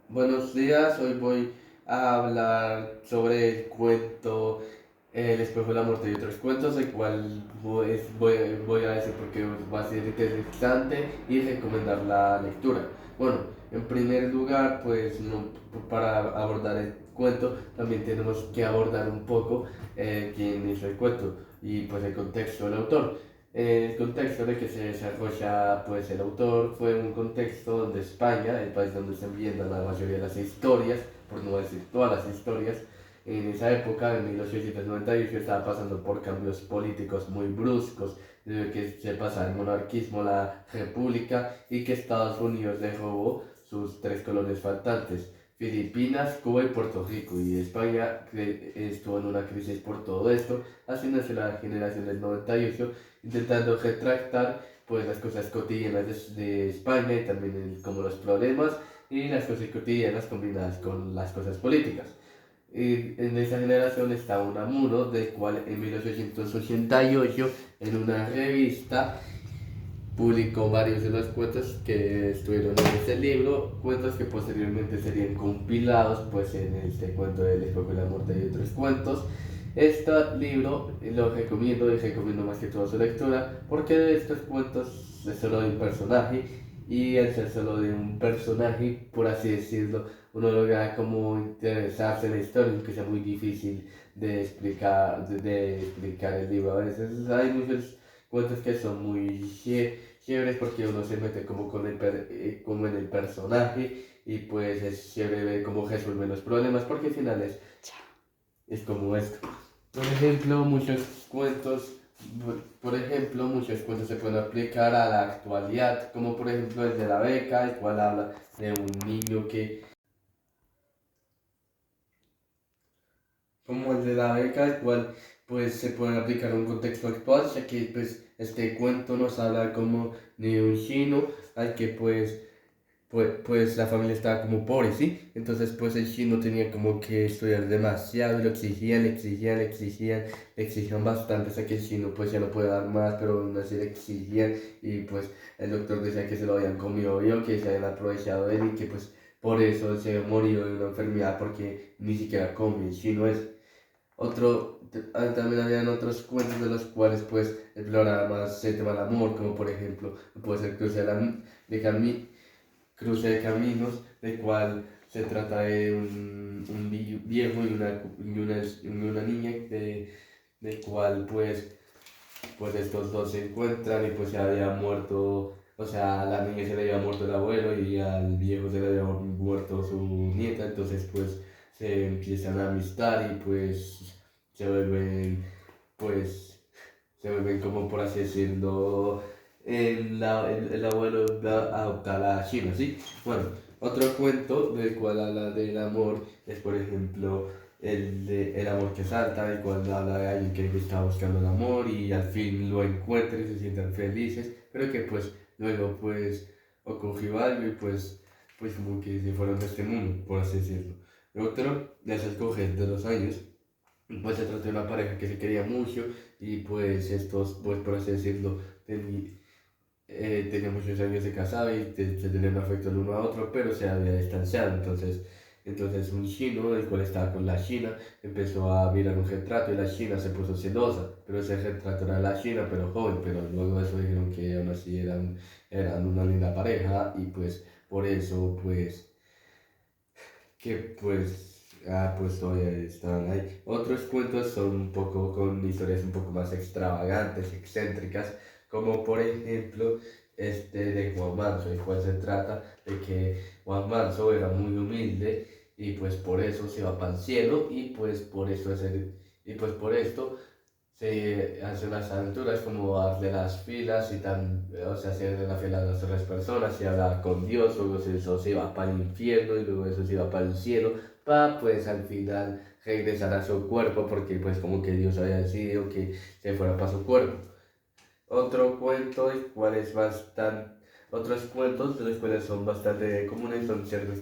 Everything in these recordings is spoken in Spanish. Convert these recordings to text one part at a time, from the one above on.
Buenos días, hoy voy a hablar sobre el cuento El espejo de la muerte y otros cuentos, el cual voy a decir porque va a ser interesante y recomendar la lectura. Bueno, en primer lugar, pues para abordar el cuento también tenemos que abordar un poco quién hizo el cuento y pues el contexto del autor. El contexto de que se desarrolla pues el autor fue un contexto donde España, el país donde se ambientan la mayoría de las historias, por no decir todas las historias, en esa época, en 1898, estaba pasando por cambios políticos muy bruscos, desde que se pasa del monarquismo a la república y que Estados Unidos le robó sus tres colonias faltantes, Filipinas, Cuba y Puerto Rico, y España estuvo en una crisis por todo esto, haciéndose la generación del 98 intentando retractar pues las cosas cotidianas de España y también como los problemas y las cosas cotidianas combinadas con las cosas políticas. Y en esa generación está Unamuno, del cual en 1888 en una revista publicó varios de los cuentos que estuvieron en este libro, cuentos que posteriormente serían compilados pues en este cuento del espejo de la muerte y otros cuentos. Este libro lo recomiendo y recomiendo más que todo su lectura porque de estos cuentos es solo de un personaje y al ser solo de un personaje, por así decirlo, uno logra como interesarse en la historia, aunque sea muy difícil de explicar el libro. A veces hay muchos cuentos que son muy chéveres porque uno se mete como, como en el personaje y pues es chévere ver cómo resuelven los problemas porque al final es como esto. Por ejemplo, muchos cuentos se pueden aplicar a la actualidad, como por ejemplo el de la beca, el cual habla de un niño que, como el de la beca, el cual pues se puede aplicar a un contexto actual, ya que pues este cuento nos habla como de un chino al que pues la familia estaba como pobre, ¿sí? Entonces pues el chino tenía como que estudiar demasiado y lo exigían, le exigían, le exigían, le exigían bastante hasta que el chino pues ya no puede dar más, pero aún así le exigían y pues el doctor decía que se lo habían comido yo, que se habían aprovechado de él y que pues por eso se murió de una enfermedad porque ni siquiera come, el chino es también habían otros cuentos de los cuales pues exploraba más el tema del amor, como por ejemplo puede ser de Cami Cruce de Caminos, del cual se trata de un viejo y una niña, del cual pues estos dos se encuentran y pues se había muerto, o sea, a la niña se le había muerto el abuelo y al viejo se le había muerto su nieta, entonces pues se empiezan a amistar y pues se vuelven, pues, se vuelven como por así decirlo, el abuelo va a adoptar a China, ¿sí? Bueno, otro cuento del cual habla del amor es, por ejemplo, el de El amor que salta, el cual habla de alguien que está buscando el amor y al fin lo encuentra y se sienten felices, pero que pues luego pues ocurrió algo y pues como que se fueron de este mundo, por así decirlo. El otro, ya se escoge de los años, pues se trata de una pareja que se quería mucho y pues estos, pues por así decirlo, tenía muchos años de casado y se tenían afecto el uno a otro, pero se había distanciado. Entonces un chino, el cual estaba con la china, empezó a mirar un retrato y la china se puso celosa, pero ese retrato era la china, pero joven, pero luego de eso dijeron que aún así eran una linda pareja y pues por eso pues todavía están ahí. Otros cuentos son un poco con historias un poco más extravagantes, excéntricas, como por ejemplo este de Juan Manso, el cual se trata de que Juan Manso era muy humilde y pues por eso se va para el cielo y pues por esto se hacen las aventuras como darle las filas y o sea, hacerle la fila a las otras personas y hablar con Dios, luego eso se va para el infierno y luego eso se va para el cielo, para pues al final regresar a su cuerpo porque pues como que Dios había decidido que se fuera para su cuerpo. Otro cuento, el cual es bastante, otros cuentos de los cuales son bastante comunes son ciertos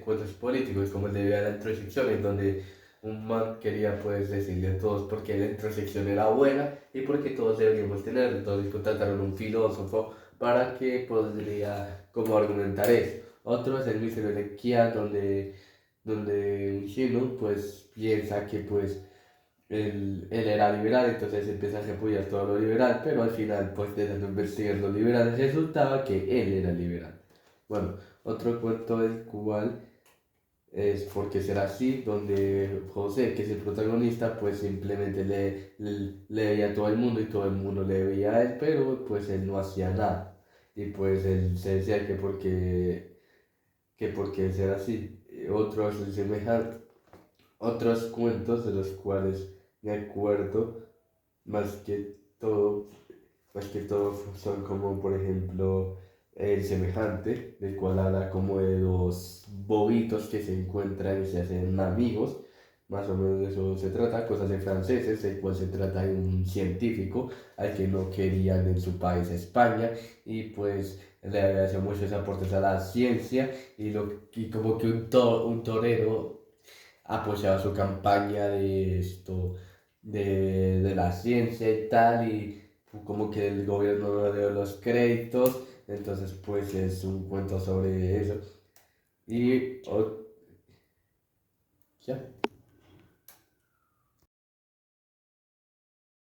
cuentos políticos, como el de la introspección, en donde un man quería pues decirle a todos por qué la introspección era buena y por qué todos deberíamos tenerla. Entonces contrataron un filósofo para que podría como argumentar eso. Otro es el misterio de Kia, donde un chino pues piensa que pues él era liberal, entonces empieza a repudiar todo lo liberal, pero al final pues de tanto investigar lo liberal resultaba que él era liberal. Bueno, otro cuento del cual es Porque será así, donde José, que es el protagonista, pues simplemente le veía a todo el mundo y todo el mundo le veía a él, pero pues él no hacía nada. Y pues él se decía que porque ser así. Otros semejante, otros cuentos de los cuales me acuerdo más que todo, más que todo son como por ejemplo El semejante, del cual habla como de dos bobitos que se encuentran y se hacen amigos. Más o menos de eso se trata, cosas de franceses, el cual se trata de un científico al que no querían en su país, España, y pues le había hecho muchos aportes a la ciencia y como que un torero apoyaba su campaña de esto, de la ciencia y tal, y como que el gobierno no le dio los créditos, entonces pues es un cuento sobre eso. Y ya.